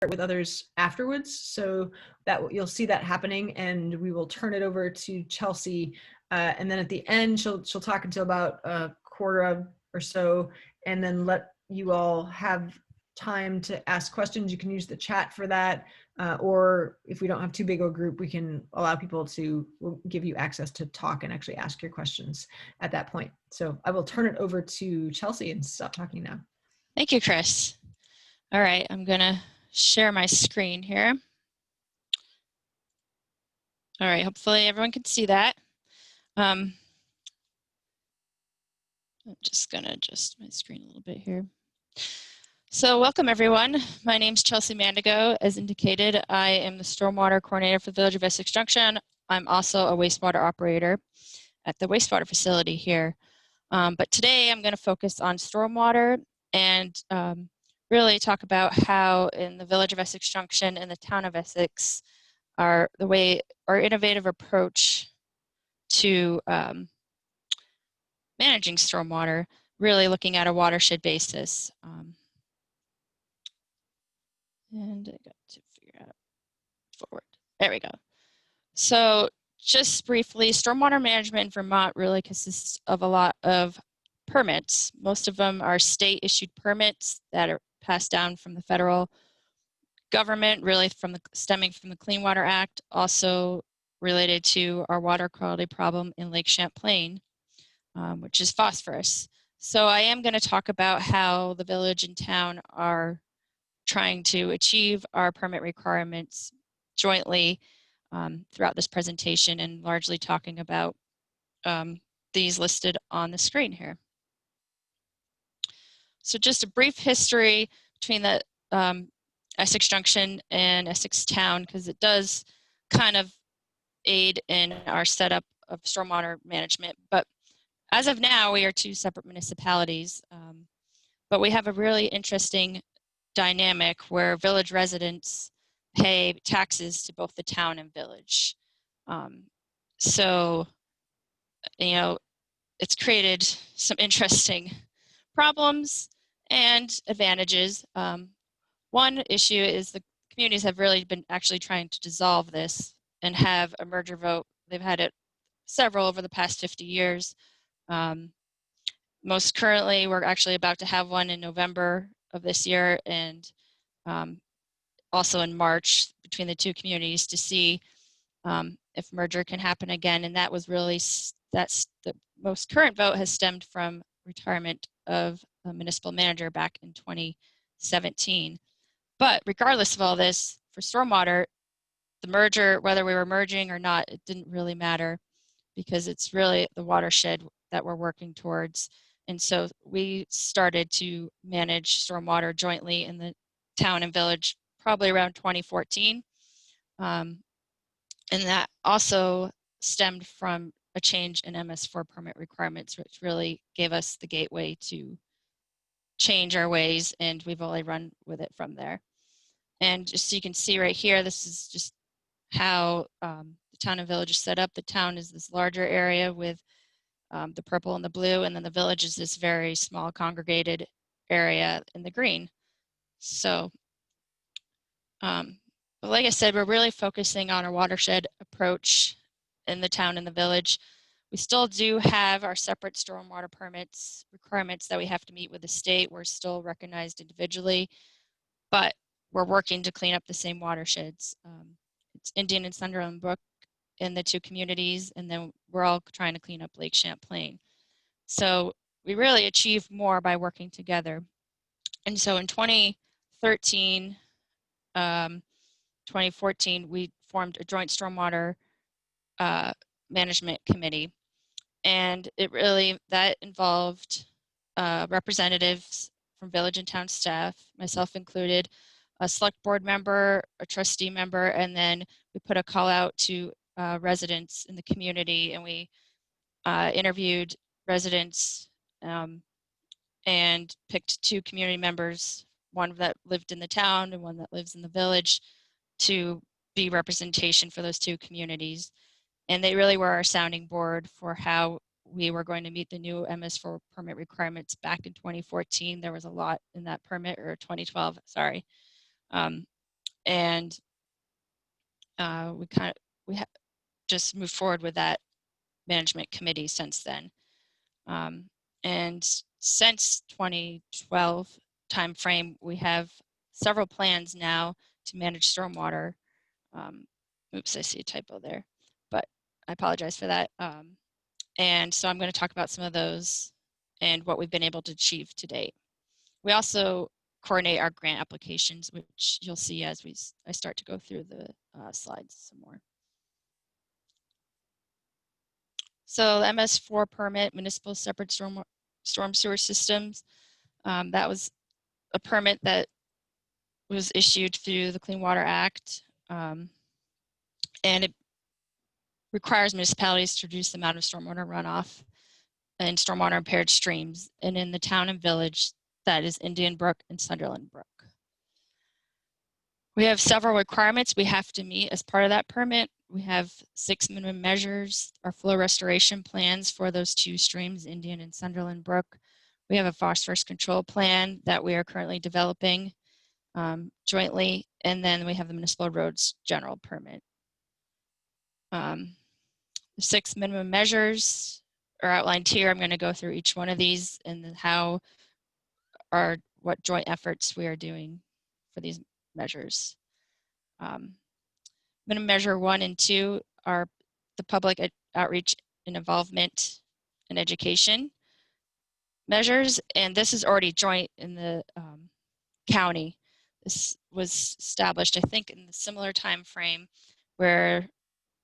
with others afterwards. So that you'll see that happening, and we will turn it over to Chelsea. And then at the end, she'll talk until about a quarter or so, and then let you all have time to ask questions. You can use the chat for that. Or if we don't have too big a group, we can allow people to, we'll give you access to talk and actually ask your questions at that point. So I will turn it over to Chelsea and stop talking now. Thank you, Chris. All right, I'm gonna share my screen here. All right, hopefully everyone can see that. I'm just gonna adjust my screen a little bit here. So welcome everyone. My name's Chelsea Mandigo. As indicated, I am the Stormwater Coordinator for the Village of Essex Junction. I'm also a wastewater operator at the wastewater facility here. But today I'm gonna focus on stormwater and really talk about how in the Village of Essex Junction and the town of Essex, our innovative approach to managing stormwater, really looking at a watershed basis. And I got to figure out forward. There we go. So just briefly, stormwater management in Vermont really consists of a lot of permits. Most of them are state issued permits that are passed down from the federal government, really stemming from the Clean Water Act, also related to our water quality problem in Lake Champlain, which is phosphorus. So I am going to talk about how the village and town are trying to achieve our permit requirements jointly throughout this presentation, and largely talking about these listed on the screen here. So just a brief history between the Essex Junction and Essex Town, because it does kind of aid in our setup of stormwater management. But as of now, we are two separate municipalities, but we have a really interesting dynamic where village residents pay taxes to both the town and village. So, you know, it's created some interesting problems and advantages. One issue is the communities have really been actually trying to dissolve this and have a merger vote. They've had it several over the past 50 years. Most currently, we're actually about to have one in November of this year, and also in March between the two communities to see if merger can happen again. And that was really, that's the most current vote has stemmed from retirement of a municipal manager back in 2017. But regardless of all this, for stormwater, the merger, whether we were merging or not, it didn't really matter, because it's really the watershed that we're working towards. And so we started to manage stormwater jointly in the town and village probably around 2014. And that also stemmed from a change in MS4 permit requirements, which really gave us the gateway to change our ways, and we've only run with it from there. And just so you can see right here, this is just how the town and village is set up. The town is this larger area with the purple and the blue, and then the village is this very small congregated area in the green. So, but like I said, we're really focusing on our watershed approach in the town and the village. We still do have our separate stormwater permits requirements that we have to meet with the state. We're still recognized individually, but we're working to clean up the same watersheds. It's Indian and Sunderland Brook in the two communities, and then we're all trying to clean up Lake Champlain. So we really achieve more by working together. And so in 2013, 2014, we formed a joint stormwater management committee. And it really, that involved representatives from village and town staff, myself included, a select board member, a trustee member, and then we put a call out to residents in the community, and we interviewed residents and picked two community members, one that lived in the town and one that lives in the village, to be representation for those two communities. And they really were our sounding board for how we were going to meet the new MS4 permit requirements back in 2014. There was a lot in that permit, or 2012, sorry. And we just moved forward with that management committee since then. And since 2012 timeframe, we have several plans now to manage stormwater. Oops, I see a typo there, but I apologize for that. And so I'm going to talk about some of those and what we've been able to achieve to date. We also coordinate our grant applications, which you'll see as I start to go through the slides some more. So the MS4 permit, Municipal Separate Storm Sewer Systems, that was a permit that was issued through the Clean Water Act, and it requires municipalities to reduce the amount of stormwater runoff and stormwater impaired streams, and in the town and village, that is Indian Brook and Sunderland Brook. We have several requirements we have to meet as part of that permit. We have 6 minimum measures, our flow restoration plans for those 2 streams, Indian and Sunderland Brook. We have a phosphorus control plan that we are currently developing jointly, and then we have the municipal roads general permit. The 6 minimum measures are outlined here. I'm going to go through each one of these and then what joint efforts we are doing for these measures. Minimum measure 1 and 2 are the public outreach and involvement and education measures, and this is already joint in the county. This was established, I think, in the similar time frame where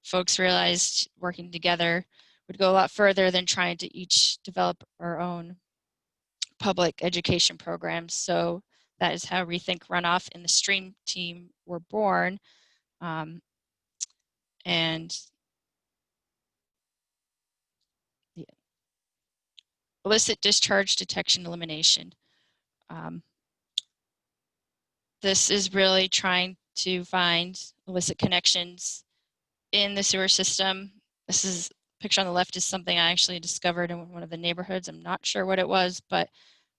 folks realized working together would go a lot further than trying to each develop our own public education programs. So that is how Rethink Runoff and the Stream team were born. And the illicit discharge detection elimination. This is really trying to find illicit connections in the sewer system. This is picture on the left is something I actually discovered in one of the neighborhoods. I'm not sure what it was, but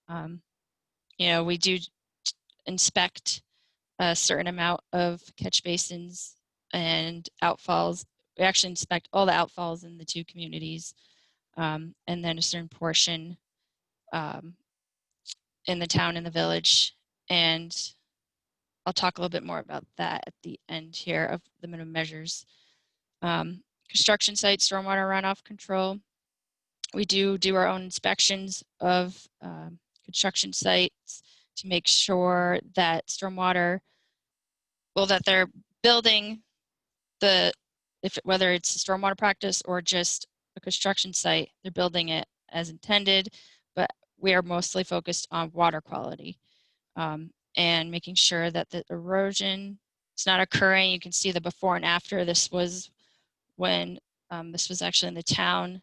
you know, we do inspect a certain amount of catch basins and outfalls. We actually inspect all the outfalls in the 2 communities, and then a certain portion in the town and the village. And I'll talk a little bit more about that at the end here of the minimum measures. Construction site stormwater runoff control. We do our own inspections of construction sites to make sure that stormwater, that they're building whether it's a stormwater practice or just a construction site, they're building it as intended, but we are mostly focused on water quality and making sure that the erosion is not occurring. You can see the before and after. This was when this was actually in the town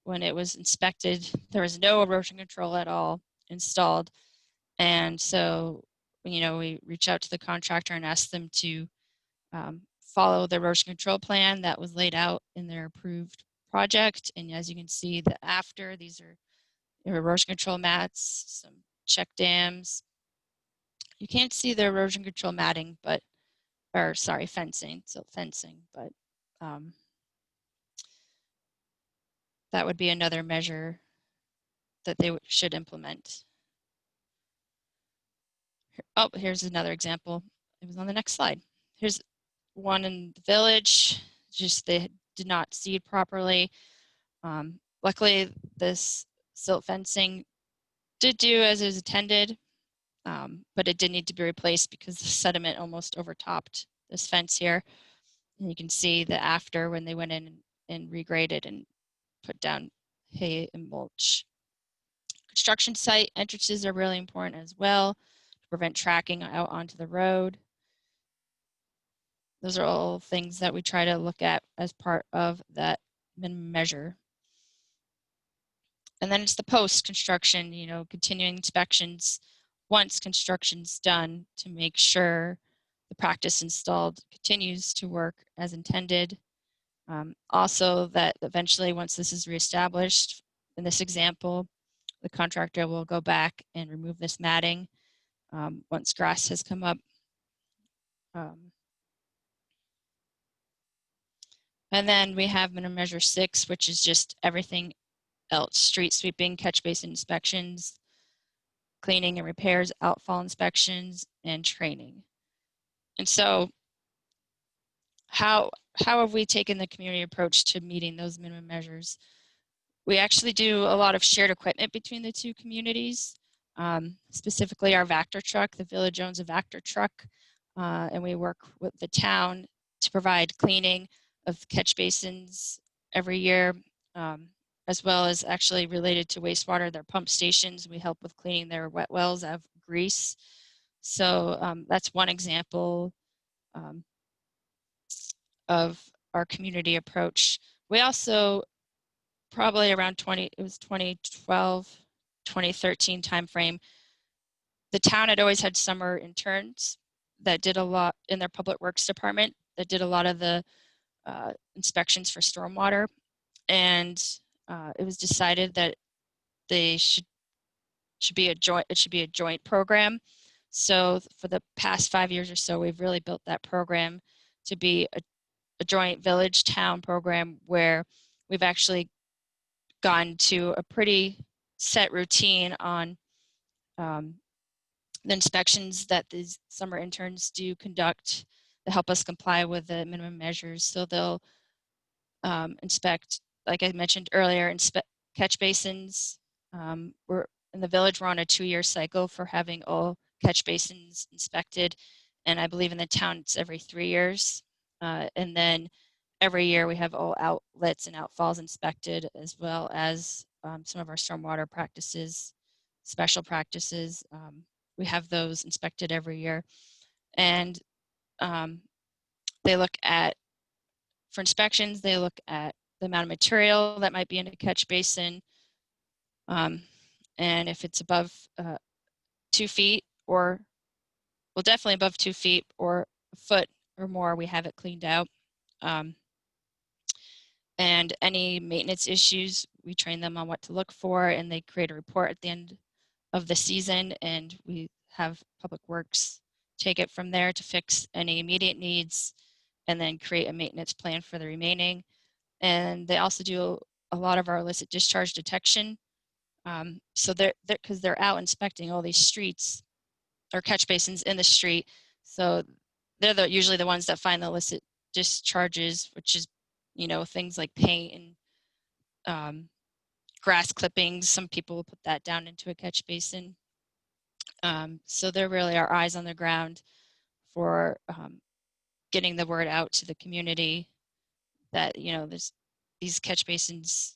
when it was inspected. There was no erosion control at all installed. And so, you know, we reach out to the contractor and ask them to follow the erosion control plan that was laid out in their approved project. And as you can see, the after, these are erosion control mats, some check dams. You can't see the erosion control matting, but, or sorry, fencing, silt fencing, but that would be another measure that they should implement. Oh, here's another example. It was on the next slide. Here's one in the village, just they did not seed properly. Luckily, this silt fencing did do as is intended, but it did need to be replaced because the sediment almost overtopped this fence here. And you can see the after when they went in and regraded and put down hay and mulch. Construction site entrances are really important as well to prevent tracking out onto the road. Those are all things that we try to look at as part of that minimum measure. And then it's the post-construction, you know, continuing inspections once construction's done to make sure the practice installed continues to work as intended. Also that eventually once this is reestablished, in this example, the contractor will go back and remove this matting once grass has come up. And then we have minimum measure 6, which is just everything else: street sweeping, catch basin inspections, cleaning and repairs, outfall inspections, and training. And so how have we taken the community approach to meeting those minimum measures? We actually do a lot of shared equipment between the two communities. Specifically our Vector truck. The village owns a Vector truck, and we work with the town to provide cleaning of catch basins every year, as well as actually related to wastewater, their pump stations. We help with cleaning their wet wells out of grease. So that's one example of our community approach. We also, probably around 2012, 2013 timeframe, the town had always had summer interns that did a lot in their public works department, that did a lot of the inspections for stormwater. And it was decided that they should be a joint program. So for the past 5 years or so, we've really built that program to be a joint village town program, where we've actually gone to a pretty set routine on the inspections that these summer interns do conduct to help us comply with the minimum measures. So they'll inspect, like I mentioned earlier, catch basins. We're in the village, we're on a 2-year cycle for having all catch basins inspected, and I believe in the town it's every 3 years. And then every year we have all outlets and outfalls inspected, as well as some of our stormwater practices, special practices. We have those inspected every year. And they look at, for inspections, they look at the amount of material that might be in a catch basin. And if it's above 2 feet, or, well, definitely above 2 feet or a foot or more, we have it cleaned out. And any maintenance issues, we train them on what to look for, and they create a report at the end of the season, and we have Public Works take it from there to fix any immediate needs, and then create a maintenance plan for the remaining. And they also do a lot of our illicit discharge detection. So because they're out inspecting all these streets or catch basins in the street, so they're usually the ones that find the illicit discharges, which is, you know, things like paint and grass clippings. Some people will put that down into a catch basin. So they're really our eyes on the ground for getting the word out to the community that, you know, these catch basins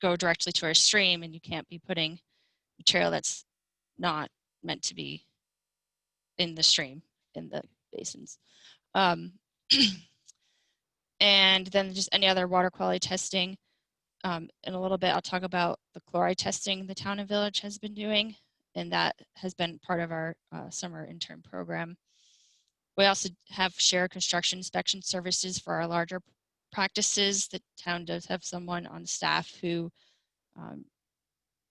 go directly to our stream, and you can't be putting material that's not meant to be in the stream, in the basins. And then just any other water quality testing. In a little bit, I'll talk about the chloride testing the town and village has been doing, and that has been part of our summer intern program. We also have shared construction inspection services for our larger practices. The town does have someone on staff who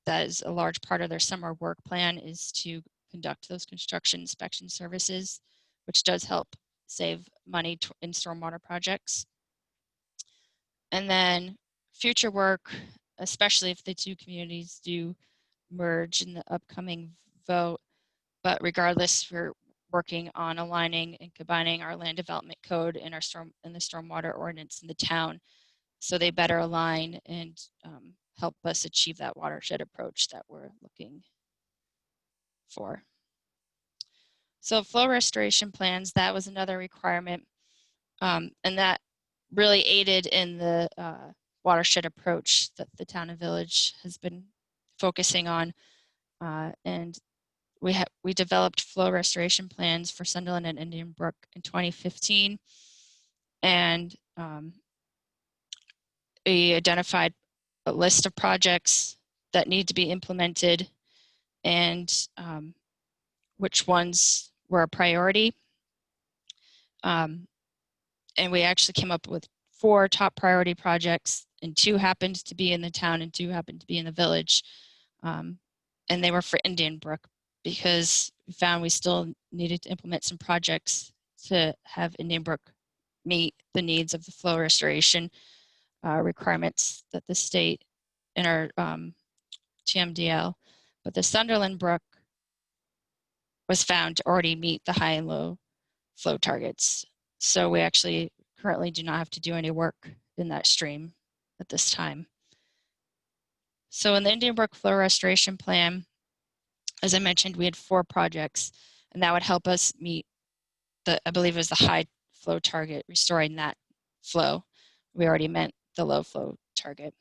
that is a large part of their summer work plan, is to conduct those construction inspection services, which does help save money in stormwater projects. And then future work, especially if the two communities do merge in the upcoming vote, but regardless, we're working on aligning and combining our land development code and the stormwater ordinance in the town, so they better align and help us achieve that watershed approach that we're looking for. So flow restoration plans, that was another requirement, and that really aided in the watershed approach that the town and village has been focusing on. And we developed flow restoration plans for Sunderland and Indian Brook in 2015, and we identified a list of projects that need to be implemented, and which ones were a priority. And we actually came up with 4 top priority projects, and 2 happened to be in the town and 2 happened to be in the village. And they were for Indian Brook, because we found we still needed to implement some projects to have Indian Brook meet the needs of the flow restoration requirements that the state in our TMDL. But the Sunderland Brook was found to already meet the high and low flow targets. So we actually currently do not have to do any work in that stream at this time. So in the Indian Brook Flow Restoration Plan, as I mentioned, we had 4 projects, and that would help us meet the, I believe it was the high flow target, restoring that flow. We already met the low flow target.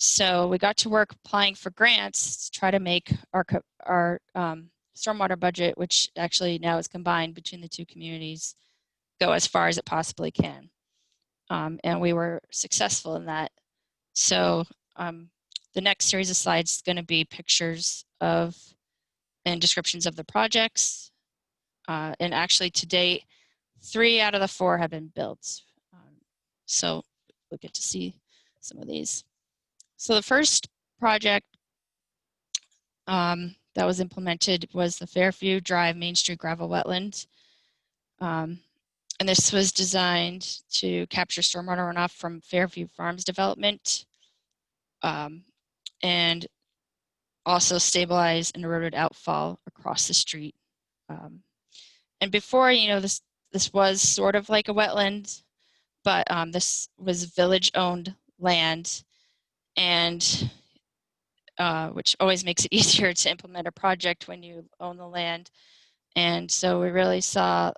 So we got to work applying for grants to try to make our stormwater budget, which actually now is combined between the 2 communities, go as far as it possibly can. And we were successful in that. So the next series of slides is going to be pictures of and descriptions of the projects. And actually to date, 3 out of the 4 have been built. So we'll get to see some of these. So the first project that was implemented was the Fairfield Drive Main Street Gravel Wetland. And this was designed to capture stormwater runoff from Fairview Farms development and also stabilize an eroded outfall across the street. And before, you know, this was sort of like a wetland, but this was village-owned land, and which always makes it easier to implement a project when you own the land. And so we really saw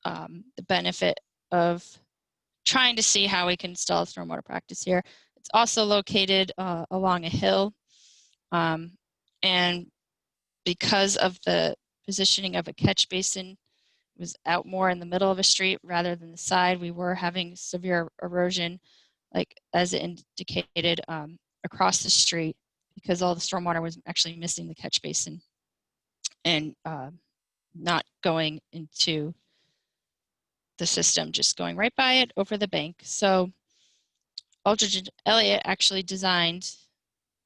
the benefit of trying to see how we can install a stormwater practice here. It's also located along a hill, and because of the positioning of a catch basin, it was out more in the middle of a street rather than the side. We were having severe erosion, like as it indicated, across the street, because all the stormwater was actually missing the catch basin and not going into the system, just going right by it over the bank. So Aldridge Elliott actually designed,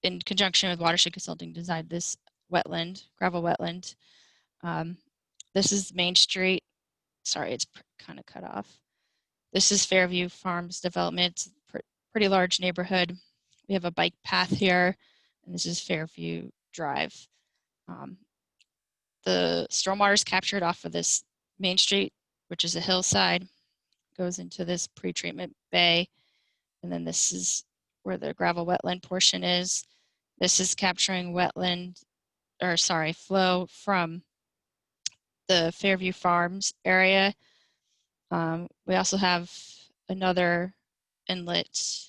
in conjunction with Watershed Consulting, designed this wetland, gravel wetland. This is Main Street. Sorry, it's kind of cut off. This is Fairview Farms development. It's a pretty large neighborhood. We have a bike path here, and this is Fairview Drive. The stormwater is captured off of this Main Street, which is a hillside, goes into this pretreatment bay, and then this is where the gravel wetland portion is. This is capturing wetland, or sorry, flow from the Fairview Farms area. We also have another inlet.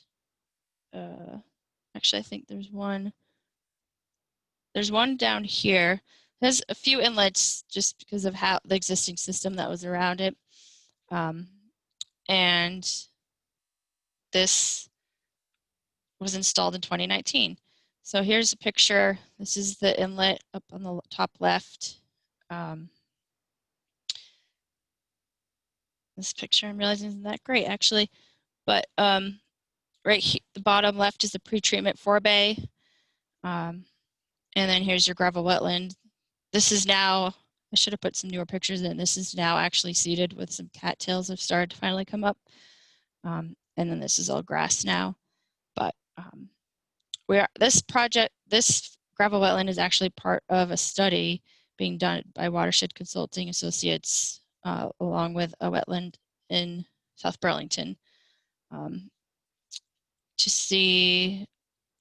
Actually, I think there's one down here. There's a few inlets just because of how the existing system that was around it. And this was installed in 2019. So here's a picture. This is the inlet up on the top left. This picture, I'm realizing, isn't that great actually, but right here, the bottom left is the pretreatment forebay, and then here's your gravel wetland. This is now, I should have put some newer pictures in. This is now actually seeded with some cattails have started to finally come up, and then this is all grass now. But this gravel wetland is actually part of a study being done by Watershed Consulting Associates, along with a wetland in South Burlington,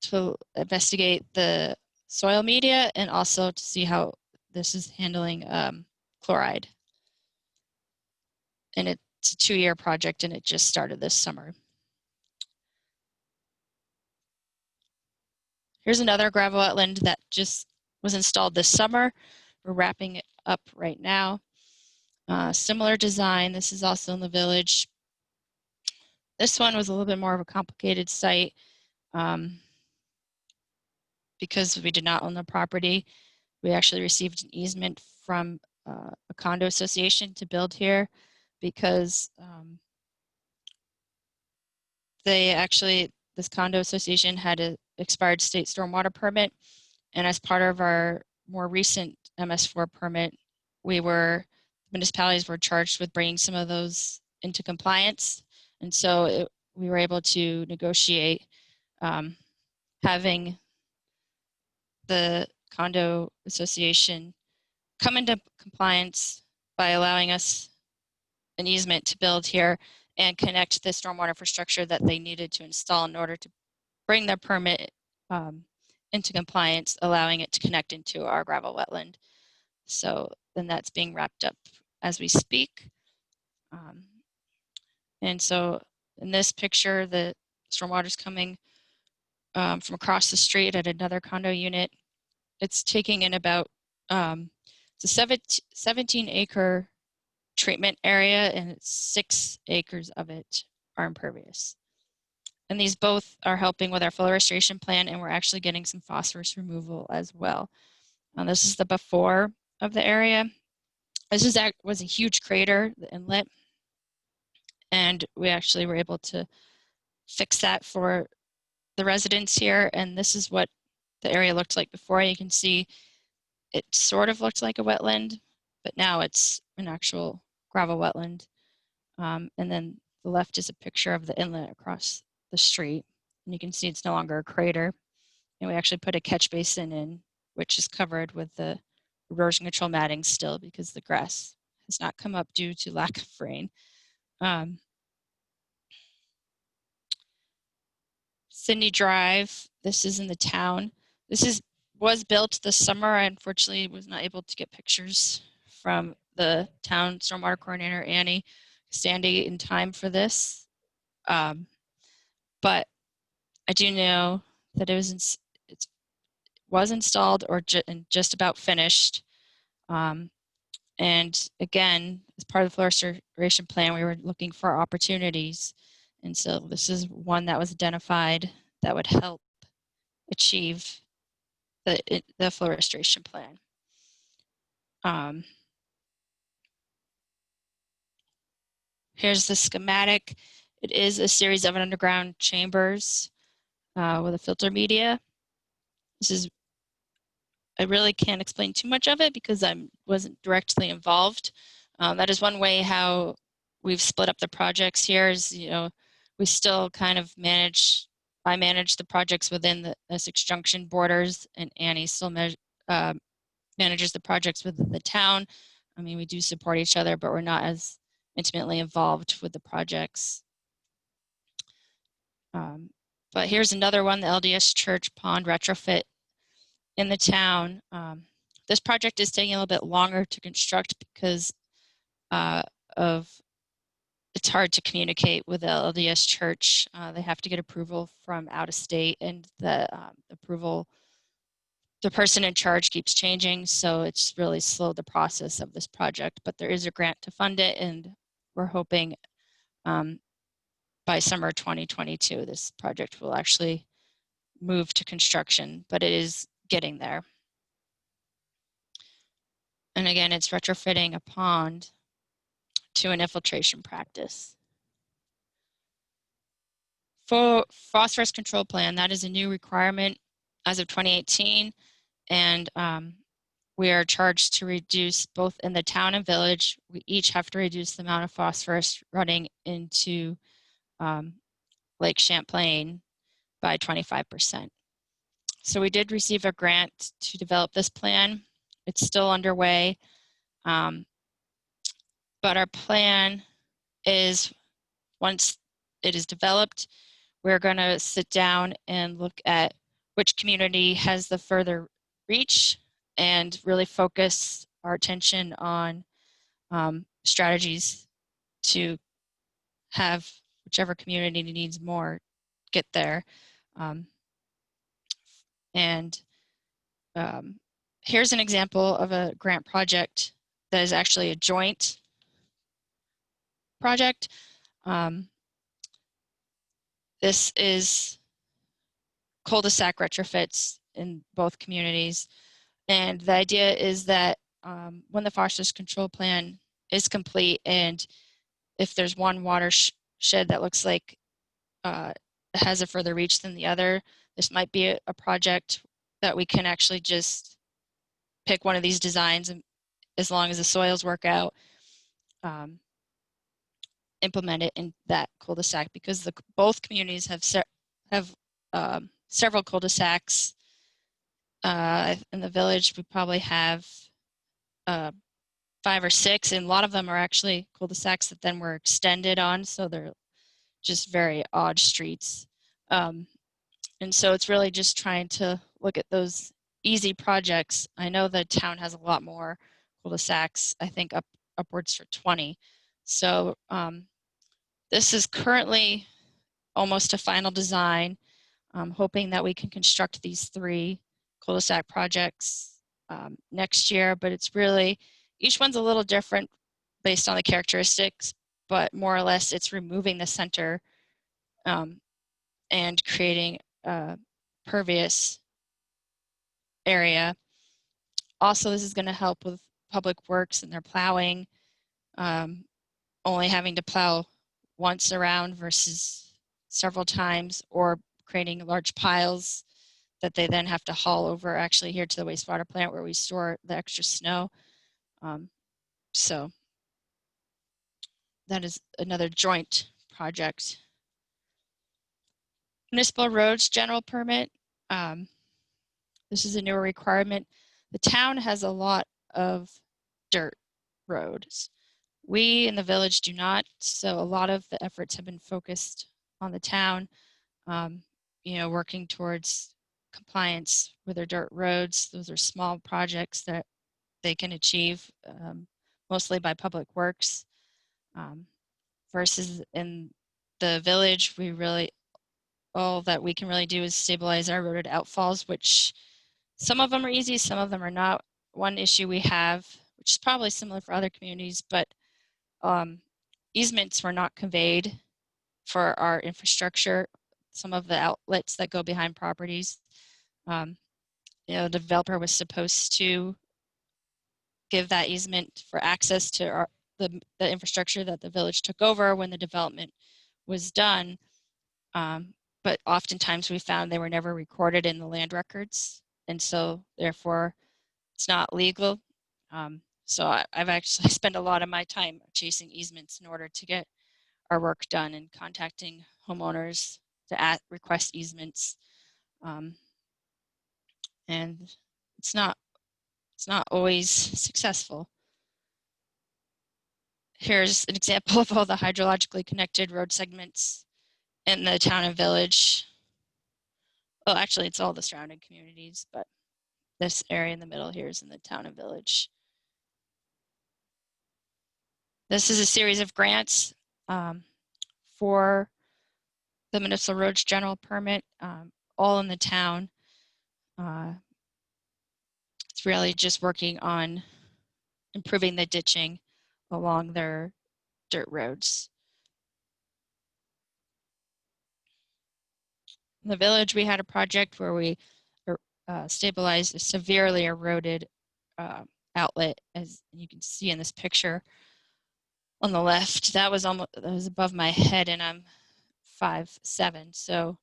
to investigate the soil media and also to see how this is handling chloride. And it's a 2-year project, and it just started this summer. Here's another gravel wetland that just was installed this summer. We're wrapping it up right now. Similar design. This is also in the village. This one was a little bit more of a complicated site because we did not own the property. We actually received an easement from a condo association to build here because this condo association had an expired state stormwater permit, and as part of our more recent MS4 permit, municipalities were charged with bringing some of those into compliance. And so we were able to negotiate having the condo association come into compliance by allowing us an easement to build here and connect the stormwater infrastructure that they needed to install in order to bring their permit into compliance, allowing it to connect into our gravel wetland. So then that's being wrapped up as we speak. And so in this picture, the stormwater is coming from across the street at another condo unit. It's taking in about it's a 17-acre treatment area, and 6 acres of it are impervious. And these both are helping with our flow restoration plan, and we're actually getting some phosphorus removal as well. This is the before of the area. This was a huge crater, the inlet, and we actually were able to fix that for the residents here. And this is what the area looked like before. You can see it sort of looked like a wetland, but now it's an actual gravel wetland. And then the left is a picture of the inlet across the street. And you can see it's no longer a crater. And we actually put a catch basin in, which is covered with the erosion control matting still because the grass has not come up due to lack of rain. Sydney Drive, this is in the town. This was built this summer. I unfortunately was not able to get pictures from the town stormwater coordinator, Annie Sandy, in time for this. But I do know that it was installed or just about finished. And again, as part of the flow restoration plan, we were looking for opportunities. And so this is one that was identified that would help achieve the flow restoration plan. Here's the schematic. It is a series of underground chambers with a filter media. I really can't explain too much of it because I wasn't directly involved. That is one way how we've split up the projects here is, we still kind of I manage the projects within the Essex Junction borders, and Annie still manages the projects within the town. I mean, we do support each other, but we're not as intimately involved with the projects. But here's another one, the LDS Church Pond Retrofit in the town. This project is taking a little bit longer to construct because it's hard to communicate with the LDS Church. They have to get approval from out of state, and the person in charge keeps changing, so it's really slowed the process of this project. But there is a grant to fund it, and we're hoping by summer 2022, this project will actually move to construction, but it is getting there. And again, it's retrofitting a pond to an infiltration practice. For phosphorus control plan, that is a new requirement as of 2018, and we are charged to reduce both in the town and village. We each have to reduce the amount of phosphorus running into Lake Champlain by 25%. So we did receive a grant to develop this plan. It's still underway, but our plan is, once it is developed, we're going to sit down and look at which community has the further reach and really focus our attention on strategies to have whichever community needs more get there. Here's an example of a grant project that is actually a joint project. This is Culdesac Retrofits in both communities. And the idea is that when the phosphorus control plan is complete, and if there's one watershed that looks like it has a further reach than the other, this might be a project that we can actually just pick one of these designs, and as long as the soils work out, implement it in that cul-de-sac, because both communities have several cul-de-sacs. In the village, we probably have 5 or 6, and a lot of them are actually cul-de-sacs that then were extended on, so they're just very odd streets. And so it's really just trying to look at those easy projects. I know the town has a lot more cul-de-sacs, I think upwards for 20. So this is currently almost a final design. I'm hoping that we can construct these 3 cul-de-sac projects next year, but it's really, each one's a little different based on the characteristics, but more or less it's removing the center and creating a pervious area. Also, this is going to help with public works and their plowing, only having to plow once around versus several times, or creating large piles that they then have to haul over actually here to the wastewater plant where we store the extra snow. So that is another joint project. Municipal roads general permit. This is a newer requirement. The town has a lot of dirt roads. We in the village do not, so a lot of the efforts have been focused on the town, working towards compliance with their dirt roads. Those are small projects that they can achieve mostly by public works. Versus in the village, all that we can really do is stabilize our eroded outfalls, which some of them are easy, some of them are not. One issue we have, which is probably similar for other communities, but easements were not conveyed for our infrastructure. Some of the outlets that go behind properties, the developer was supposed to give that easement for access to the infrastructure that the village took over when the development was done. But oftentimes we found they were never recorded in the land records, and so therefore it's not legal. So I've actually spent a lot of my time chasing easements in order to get our work done and contacting homeowners to request easements. And it's not always successful. Here's an example of all the hydrologically connected road segments in the town and village. Well, actually, it's all the surrounding communities, but this area in the middle here is in the town and village. This is a series of grants for the Municipal Roads General Permit, all in the town. It's really just working on improving the ditching along their dirt roads. In the village, we had a project where we stabilized a severely eroded outlet, as you can see in this picture on the left. That was above my head, and I'm 5'7", so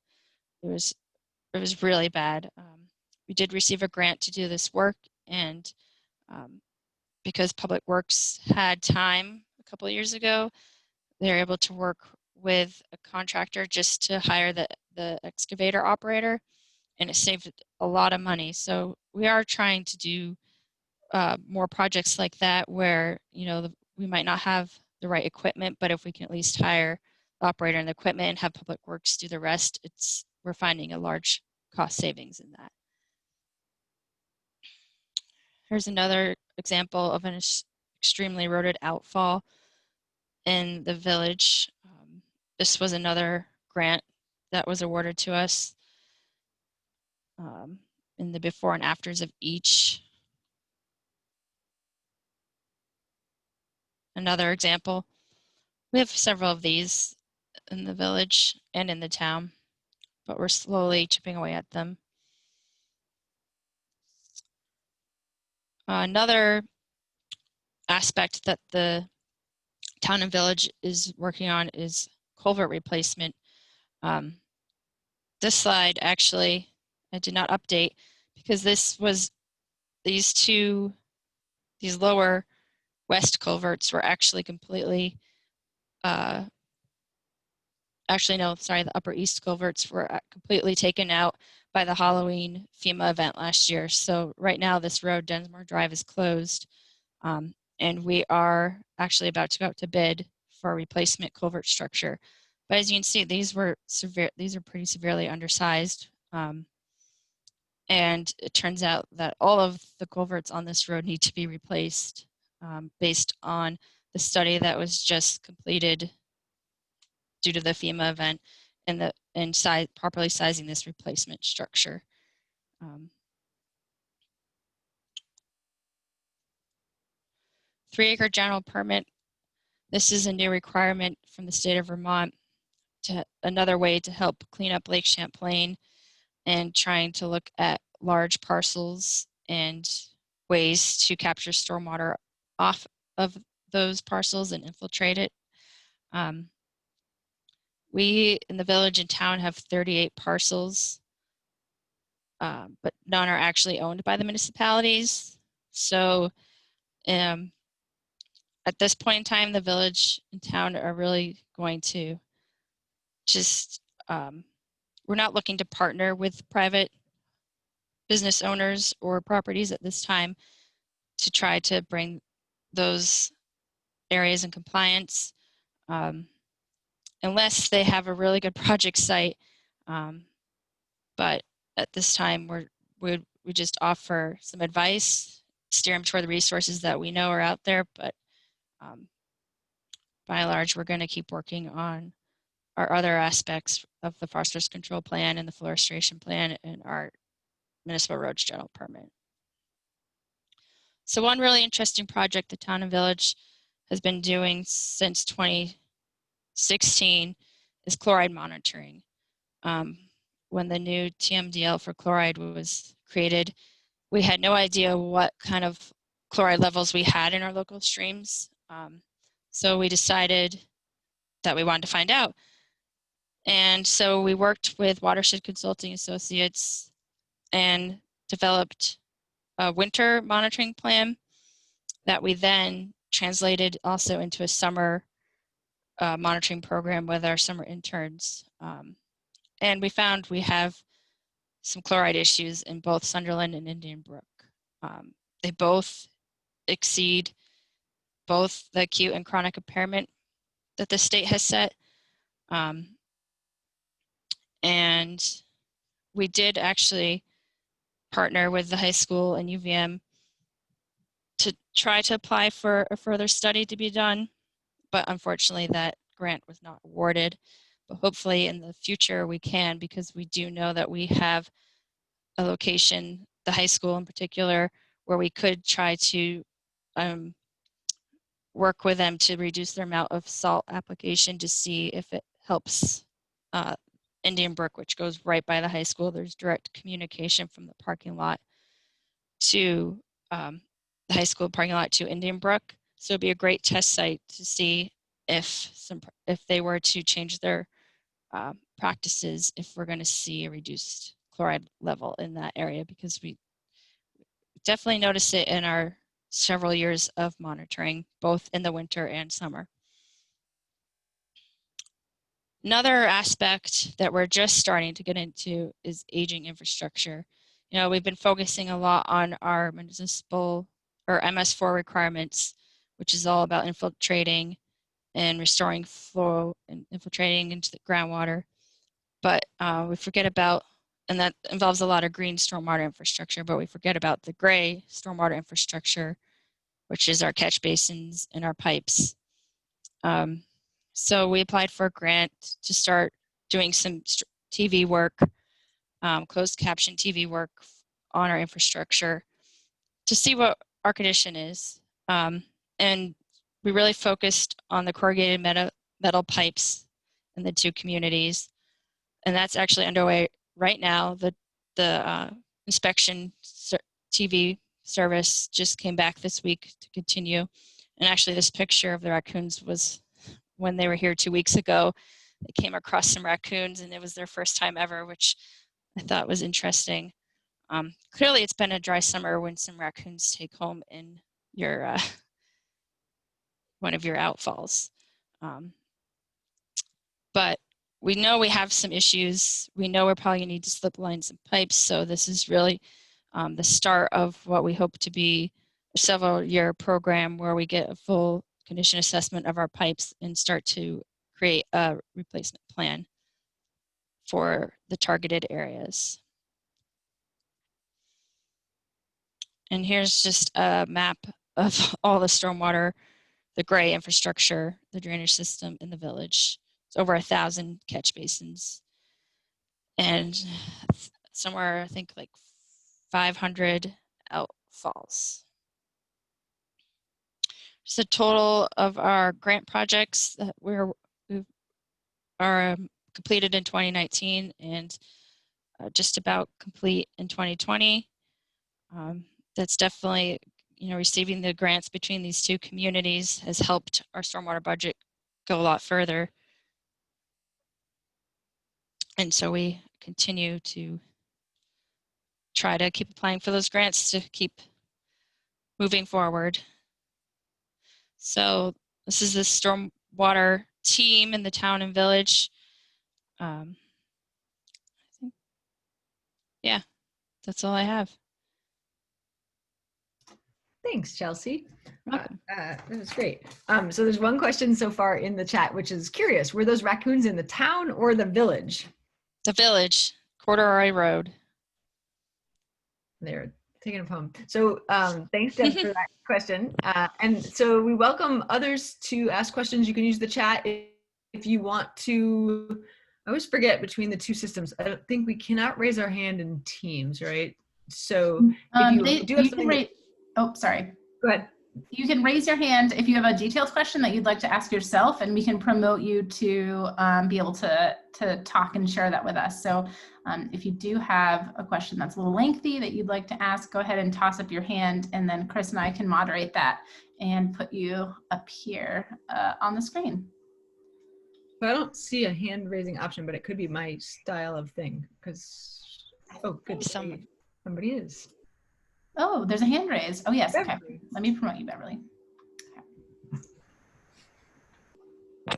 it was really bad. We did receive a grant to do this work, and because Public Works had time a couple of years ago, they were able to work with a contractor just to hire the excavator operator, and it saved a lot of money. So we are trying to do more projects like that where we might not have the right equipment, but if we can at least hire the operator and the equipment and have Public Works do the rest, we're finding a large cost savings in that. Here's another example of an extremely eroded outfall in the village. This was another grant that was awarded to us in the before and afters of each. Another example. We have several of these in the village and in the town, but we're slowly chipping away at them. Another aspect that the town and village is working on is culvert replacement. This slide actually I did not update because these lower west culverts were actually completely, actually no, sorry, the upper east culverts were completely taken out by the Halloween FEMA event last year. So right now this road, Densmore Drive, is closed. And we are actually about to go out to bid for a replacement culvert structure. But as you can see, these are pretty severely undersized. And it turns out that all of the culverts on this road need to be replaced based on the study that was just completed due to the FEMA event and properly sizing this replacement structure. 3-acre general permit. This is a new requirement from the state of Vermont, another way to help clean up Lake Champlain and trying to look at large parcels and ways to capture stormwater off of those parcels and infiltrate it. We in the village and town have 38 parcels, but none are actually owned by the municipalities. So at this point in time, the village and town are really going to just, we're not looking to partner with private business owners or properties at this time to try to bring those areas in compliance, unless they have a really good project site. But at this time, we just offer some advice, steer them toward the resources that we know are out there. But by and large, we're going to keep working on our other aspects of the phosphorus control plan and the florestation plan and our municipal roads general permit. So one really interesting project the town and village has been doing since 2016 is chloride monitoring. When the new TMDL for chloride was created, we had no idea what kind of chloride levels we had in our local streams. So we decided that we wanted to find out. And so we worked with Watershed Consulting Associates and developed a winter monitoring plan that we then translated also into a summer monitoring program with our summer interns. And we found we have some chloride issues in both Sunderland and Indian Brook. They both exceed both the acute and chronic impairment that the state has set. And we did actually partner with the high school and UVM to try to apply for a further study to be done, but unfortunately that grant was not awarded. But hopefully in the future we can, because we do know that we have a location, the high school in particular, where we could try to work with them to reduce their amount of salt application to see if it helps Indian Brook, which goes right by the high school. There's direct communication from the parking lot to the high school parking lot to Indian Brook. So it'd be a great test site to see if they were to change their practices, if we're going to see a reduced chloride level in that area, because we definitely notice it in our several years of monitoring, both in the winter and summer. Another aspect that we're just starting to get into is aging infrastructure. You know, we've been focusing a lot on our municipal or MS4 requirements, which is all about infiltrating and restoring flow and infiltrating into the groundwater. But we forget about, and that involves a lot of green stormwater infrastructure, but we forget about the gray stormwater infrastructure, which is our catch basins and our pipes. So we applied for a grant to start doing some TV work, closed caption TV work on our infrastructure to see what our condition is. And we really focused on the corrugated metal pipes in the two communities. And that's actually underway right now. The inspection TV service just came back this week to continue. And actually this picture of the raccoons was when they were here 2 weeks ago. They came across some raccoons and it was their first time ever, which I thought was interesting. Clearly it's been a dry summer when some raccoons take home in your one of your outfalls. But we know we have some issues. We know we're probably gonna need to slip line some pipes. So this is really the start of what we hope to be a several-year program where we get a full condition assessment of our pipes and start to create a replacement plan for the targeted areas. And here's just a map of all the stormwater, the gray infrastructure, the drainage system in the village. It's over 1,000 catch basins. And somewhere, I think like 500 outfalls. Just a total of our grant projects that are completed in 2019 and just about complete in 2020. That's definitely, you know, receiving the grants between these two communities has helped our stormwater budget go a lot further. And so we continue to try to keep applying for those grants to keep moving forward. So this is the stormwater team in the town and village. I think, yeah, that's all I have. Thanks, Chelsea. That was great. So there's one question so far in the chat, which is curious. Were those raccoons in the town or the village? The village, Corduroy Road. They're taking it home. So thanks, Deb, for that question. And so we welcome others to ask questions. You can use the chat if you want to. I always forget between the two systems. I don't think we cannot raise our hand in Teams, right? So if you do have something. Oh, sorry. Go ahead. You can raise your hand if you have a detailed question that you'd like to ask yourself, and we can promote you to be able to talk and share that with us. So if you do have a question that's a little lengthy that you'd like to ask, go ahead and toss up your hand, and then Chris and I can moderate that and put you up here on the screen. I don't see a hand raising option, but it could be my style of thing because, oh, good. Somebody is. Oh, there's a hand raise. Oh, yes. Okay. Let me promote you, Beverly. Okay.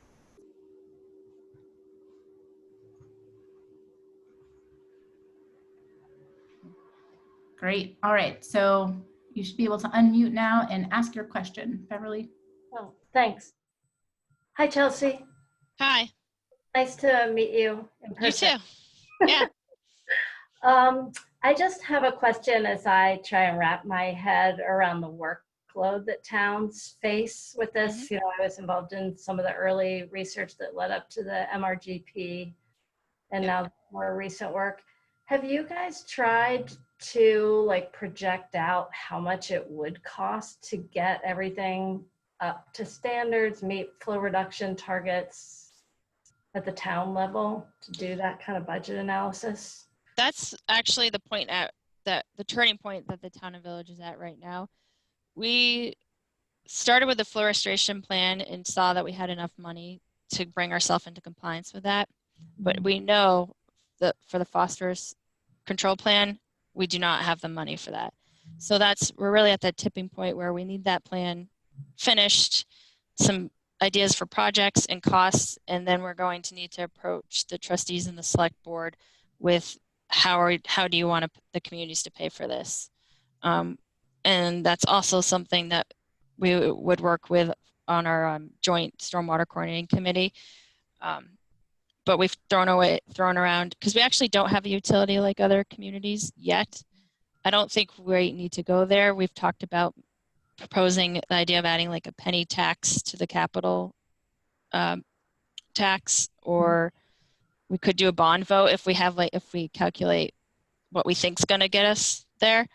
Great. All right. So you should be able to unmute now and ask your question, Beverly. Oh, thanks. Hi, Chelsea. Hi. Nice to meet you in person. You too. Yeah. I just have a question as I try and wrap my head around the workload that towns face with this. Mm-hmm. You know, I was involved in some of the early research that led up to the MRGP and now more recent work. Have you guys tried to like project out how much it would cost to get everything up to standards, meet flow reduction targets at the town level to do that kind of budget analysis? That's actually the point the turning point that the town and village is at right now. We started with the flow restoration plan and saw that we had enough money to bring ourselves into compliance with that. But we know that for the phosphorus control plan, we do not have the money for that. So we're really at that tipping point where we need that plan finished, some ideas for projects and costs, and then we're going to need to approach the trustees and the select board with how do you want the communities to pay for this? And that's also something that we would work with on our joint stormwater coordinating committee. But we've thrown around, because we actually don't have a utility like other communities yet. I don't think we need to go there. We've talked about proposing the idea of adding like a penny tax to the capital tax, or we could do a bond vote if we calculate what we think is going to get us there.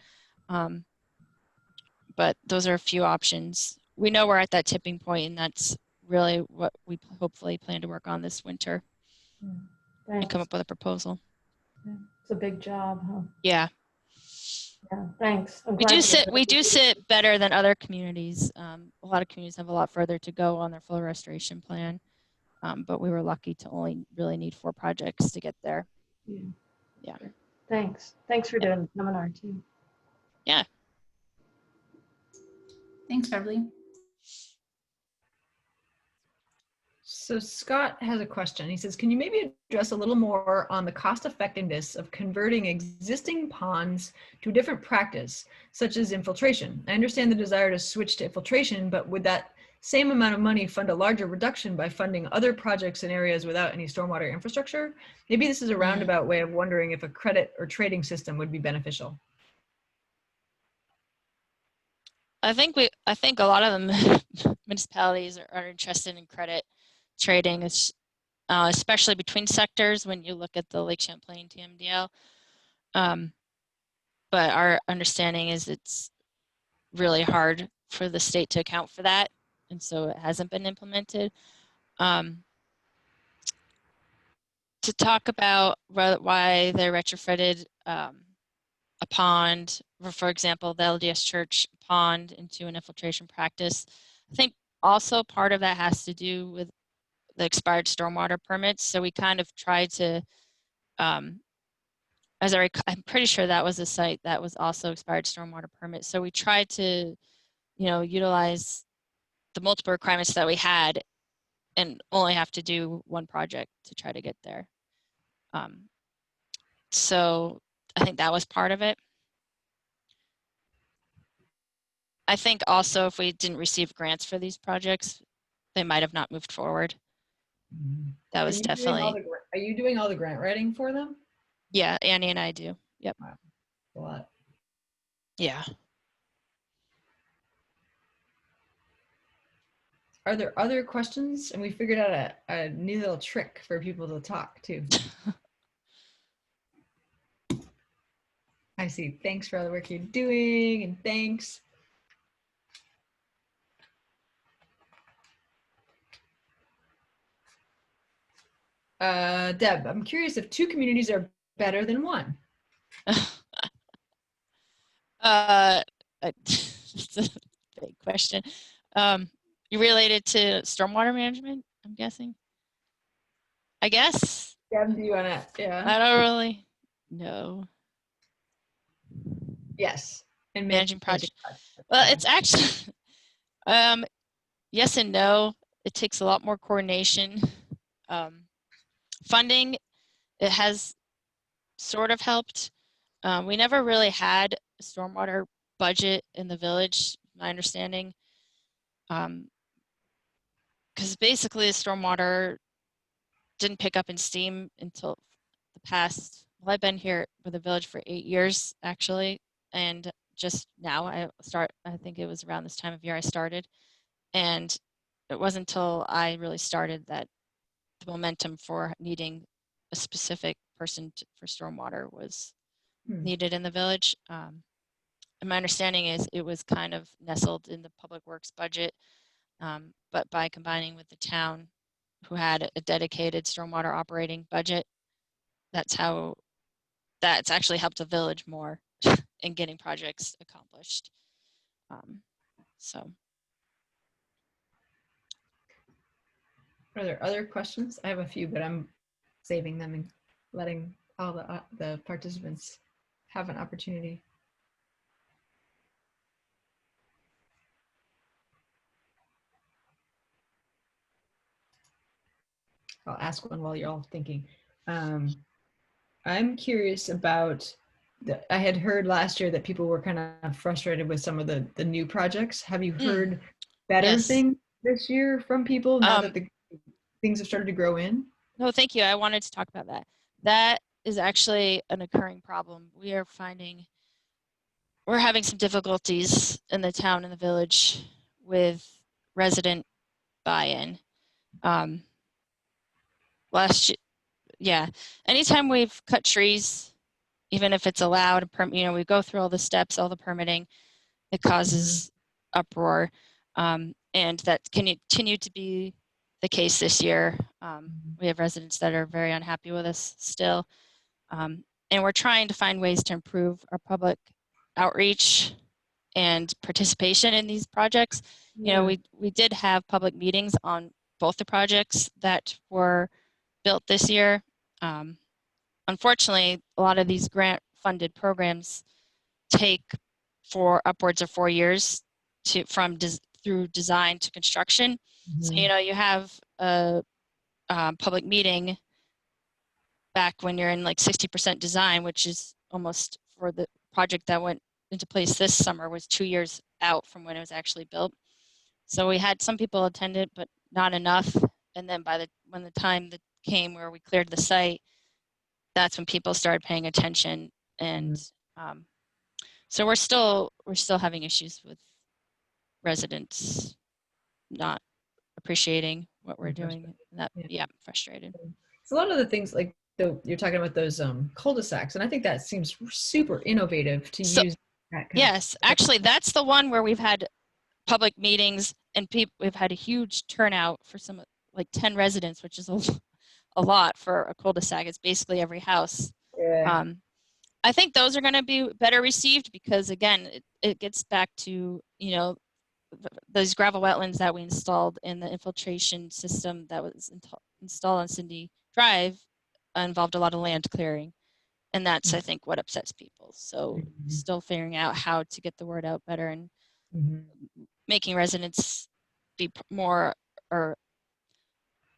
But those are a few options. We know we're at that tipping point, and that's really what we hopefully plan to work on this winter. And come up with a proposal. It's a big job, huh? Yeah. Yeah, thanks. We do sit better than other communities. A lot of communities have a lot further to go on their flow restoration plan, but we were lucky to only really need 4 projects to get there. Yeah. Thanks for doing the seminar too. Yeah. Thanks, Beverly. So Scott has a question. He says, can you maybe address a little more on the cost effectiveness of converting existing ponds to a different practice, such as infiltration? I understand the desire to switch to infiltration, but would that same amount of money fund a larger reduction by funding other projects in areas without any stormwater infrastructure? Maybe this is a roundabout way of wondering if a credit or trading system would be beneficial. I think a lot of the municipalities are interested in credit trading, especially between sectors when you look at the Lake Champlain TMDL. But our understanding is it's really hard for the state to account for that, and so it hasn't been implemented. To talk about why they retrofitted a pond, or for example, the LDS Church pond into an infiltration practice, I think also part of that has to do with the expired stormwater permits. So we kind of tried to, I'm pretty sure that was a site that was also expired stormwater permit. So we tried to, utilize the multiple requirements that we had and only have to do one project to try to get there. So I think that was part of it. I think also if we didn't receive grants for these projects, they might have not moved forward. That was definitely. Are you doing all the grant writing for them? Yeah, Annie and I do. Yep. Wow. A lot. Yeah. Are there other questions? And we figured out a new little trick for people to talk too. I see. Thanks for all the work you're doing, and thanks. Deb, I'm curious if 2 communities are better than 1. It's a big question. You related to stormwater management, I'm guessing? I guess. Deb, do you wanna, yeah. I don't really know. Yes. And managing project. Well, it's actually, yes and no. It takes a lot more coordination. Funding, it has sort of helped. We never really had a stormwater budget in the village, my understanding. Because basically the stormwater didn't pick up in steam until the past, well, I've been here with the village for 8 years, actually. And just now I think it was around this time of year I started. And it wasn't until I really started that the momentum for needing a specific person for stormwater was needed in the village. And my understanding is it was kind of nestled in the public works budget, but by combining with the town who had a dedicated stormwater operating budget, that's actually helped the village more in getting projects accomplished. So. Are there other questions? I have a few, but I'm saving them and letting all the participants have an opportunity. I'll ask one while you're all thinking. I'm curious about, I had heard last year that people were kind of frustrated with some of the new projects. Have you heard better things this year from people now that the things have started to grow in? No, thank you. I wanted to talk about that. That is actually an occurring problem. We're having some difficulties in the town and the village with resident buy-in. Anytime we've cut trees, even if it's allowed, we go through all the steps, all the permitting, it causes uproar. And that can continue to be the case this year. We have residents that are very unhappy with us still. And we're trying to find ways to improve our public outreach and participation in these projects. We did have public meetings on both the projects that were built this year. Unfortunately, a lot of these grant-funded programs take for upwards of 4 years through design to construction. So, you have a public meeting back when you're in like 60% design, which is almost for the project that went into place this summer was 2 years out from when it was actually built. So we had some people attend it, but not enough. And then when the time that came where we cleared the site, that's when people started paying attention. And so we're still having issues with residents not appreciating what we're doing. And that, yeah, frustrated. It's a lot of the things like you're talking about those cul-de-sacs, and I think that seems super innovative to use. That yes, actually, that's the one where we've had public meetings and we've had a huge turnout for some like 10 residents, which is a lot for a cul-de-sac. It's basically every house. Yeah. I think those are going to be better received because again, it gets back to, you know, those gravel wetlands that we installed in the infiltration system that was installed on Cindy Drive involved a lot of land clearing. And that's, I think, what upsets people. So still figuring out how to get the word out better and making residents be more or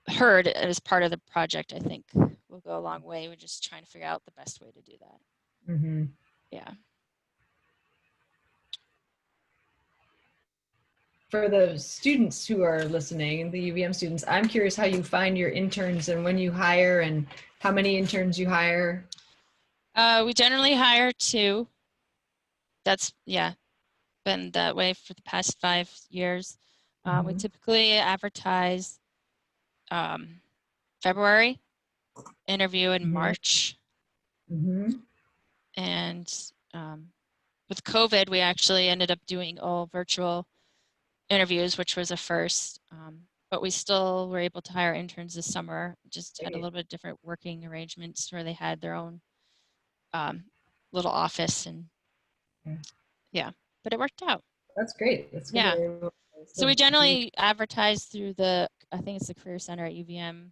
heard as part of the project, I think will go a long way. We're just trying to figure out the best way to do that. Yeah. For the students who are listening, the UVM students, I'm curious how you find your interns and when you hire and how many interns you hire. We generally hire 2. That's, been that way for the past 5 years. We typically advertise February, interview in March. And with COVID, we actually ended up doing all virtual interviews, which was a first. But we still were able to hire interns this summer, just had a little bit different working arrangements where they had their own little office and but it worked out. That's great. That's good. Yeah. So we generally advertise through I think it's the Career Center at UVM.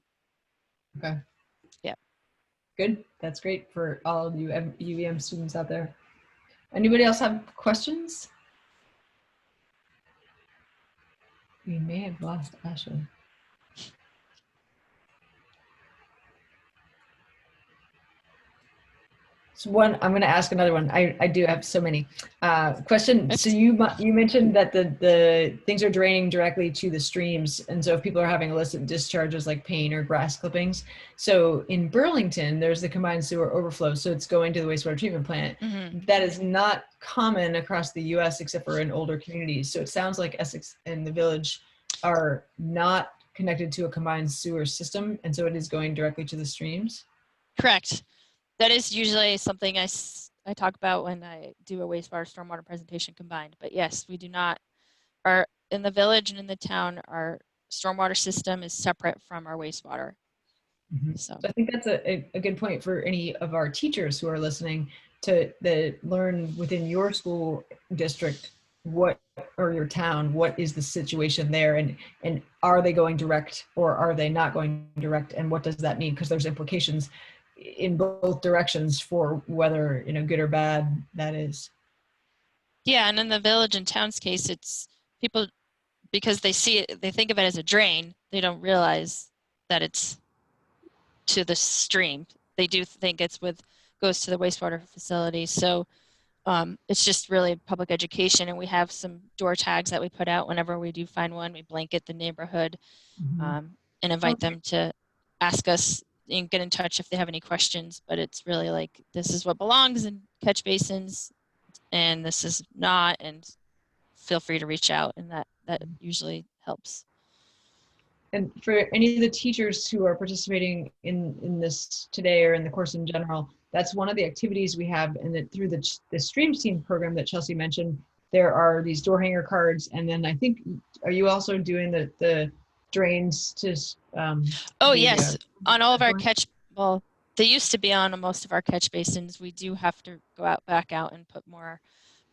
Okay. Yeah. Good. That's great for all of you UVM students out there. Anybody else have questions? We may have lost Ashley. So I'm going to ask another one. I do have so many. Question. So you mentioned that the things are draining directly to the streams, and so if people are having illicit discharges like paint or grass clippings, so in Burlington there's the combined sewer overflow, so it's going to the wastewater treatment plant. That is not common across the U.S. except for in older communities. So it sounds like Essex and the Village are not connected to a combined sewer system, and so it is going directly to the streams. Correct. That is usually something I talk about when I do a wastewater stormwater presentation combined. But yes, we do not. In the village and in the town, our stormwater system is separate from our wastewater. So I think that's a good point for any of our teachers who are listening to learn within your school district or your town, what is the situation there, and are they going direct or are they not going direct, and what does that mean? Because there's implications in both directions for whether, good or bad that is. Yeah, and in the village and town's case, it's people, because they see it, they think of it as a drain, they don't realize that it's to the stream. They do think goes to the wastewater facility. So it's just really public education, and we have some door tags that we put out whenever we do find one. We blanket the neighborhood and invite them to ask us and get in touch if they have any questions. But it's really like, this is what belongs in catch basins and this is not, and feel free to reach out, and that usually helps. And for any of the teachers who are participating in this today or in the course in general, that's one of the activities we have, and through the Streams Team program that Chelsea mentioned, there are these door hanger cards, and then I think, are you also doing the drains to yes, on all of our they used to be on most of our catch basins. We do have to go back out and put more,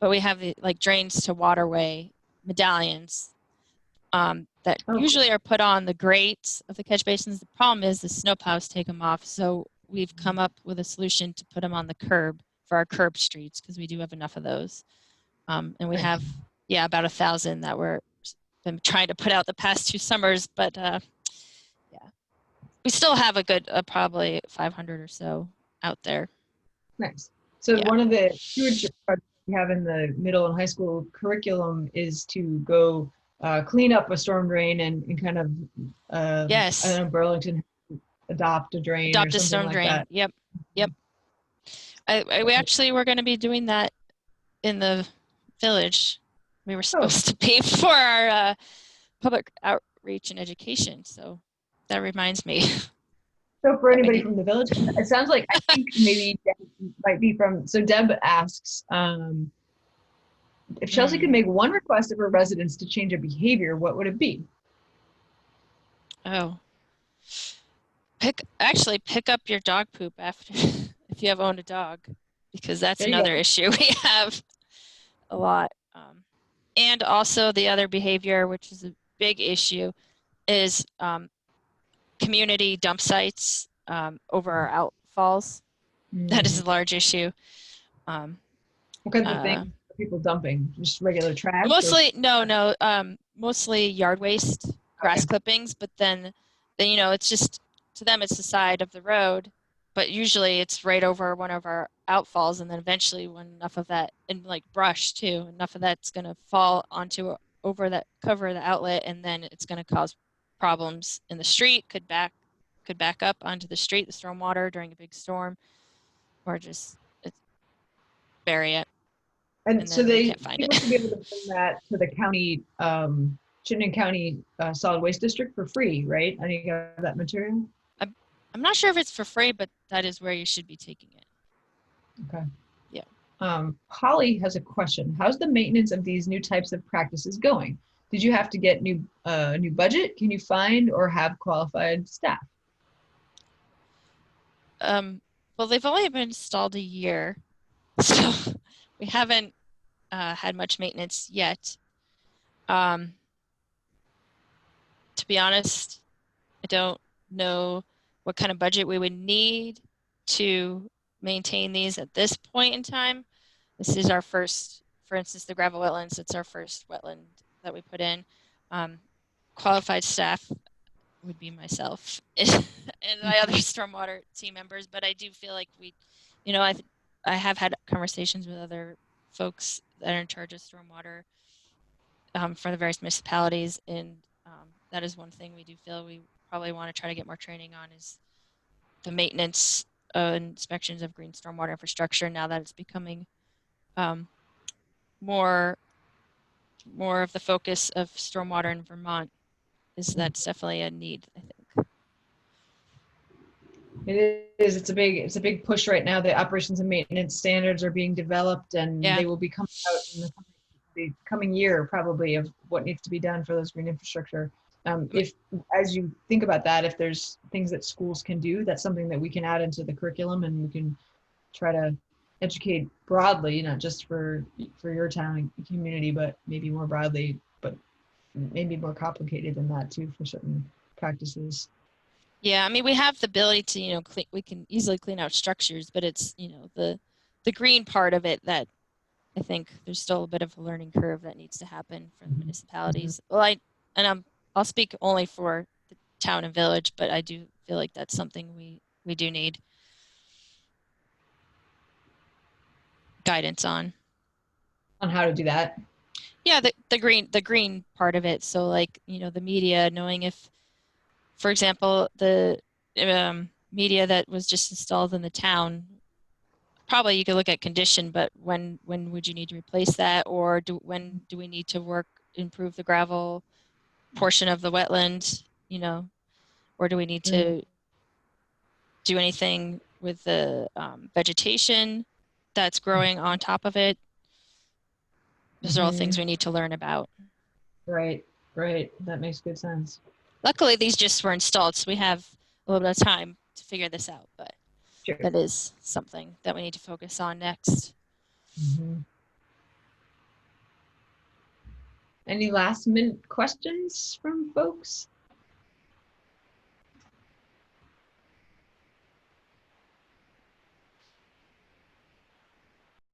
but we have the drains to waterway medallions that usually are put on the grates of the catch basins. The problem is the snowplows take them off, so we've come up with a solution to put them on the curb for our curb streets, because we do have enough of those, and we have about 1,000 that we're been trying to put out the past 2 summers, but we still have a good, probably 500 or so out there. Nice. So Yeah. one of the stewardship projects we have in the middle and high school curriculum is to go clean up a storm drain and kind of, Yes. I don't know, Burlington adopt a drain or Adopt a something storm like drain. that. Yep. Yep. We actually were going to be doing that in the village. We were supposed to pay for our public outreach and education. So that reminds me. So for anybody from the village, it sounds like, I think maybe Deb might be from, so Deb asks, if Chelsea could make one request of her residents to change a behavior, what would it be? Oh, pick up your dog poop after if you have owned a dog, because that's another issue we have a lot. And also the other behavior, which is a big issue, is community dump sites over our outfalls. That is a large issue. What kinds of things are people dumping? Just regular trash? Mostly, no, mostly yard waste, grass clippings, but then, you know, it's just, to them, it's the side of the road, but usually it's right over one of our outfalls, and then eventually when enough of that, and like brush too, enough of that's gonna fall onto, over that, cover the outlet, and then it's gonna cause problems in the street, could back up onto the street, the stormwater during a big storm, or just bury it. And so they can't find it. should be able to bring that to the county, Chittenden County Solid Waste District for free, right? I think you have that material. I'm not sure if it's for free, but that is where you should be taking it. Okay. Yeah. Holly has a question. How's the maintenance of these new types of practices going? Did you have to get new budget? Can you find or have qualified staff? Well, they've only been installed a year, so we haven't had much maintenance yet. To be honest, I don't know what kind of budget we would need to maintain these at this point in time. This is our first, for instance, the gravel wetlands, it's our first wetland that we put in. Qualified staff would be myself and my other stormwater team members, but I do feel like we, you know, I have had conversations with other folks that are in charge of stormwater for the various municipalities, and that is one thing we do feel we probably want to try to get more training on, is the maintenance inspections of green stormwater infrastructure, now that it's becoming more of the focus of stormwater in Vermont. That's definitely a need, I think. It is. It's a big push right now. The operations and maintenance standards are being developed, and they will be coming out in the coming year, probably, of what needs to be done for those green infrastructure. If, as you think about that, if there's things that schools can do, that's something that we can add into the curriculum, and we can try to educate broadly, not just for your town and community, but maybe more broadly, but maybe more complicated than that too for certain practices. Yeah, I mean, we have the ability to, you know, we can easily clean out structures, but it's, you know, the green part of it that I think there's still a bit of a learning curve that needs to happen for the municipalities. Well, I'll speak only for the town and village, but I do feel like that's something we do need guidance on. On how to do that? Yeah, the green part of it. So, like, you know, the media, knowing if, for example, the media that was just installed in the town, probably you could look at condition, but when would you need to replace that, or when do we need to improve the gravel portion of the wetland, you know, or do we need to do anything with the vegetation that's growing on top of it? Those are all things we need to learn about. Right. That makes good sense. Luckily, these just were installed, so we have a little bit of time to figure this out, but sure, that is something that we need to focus on next. Any last minute questions from folks?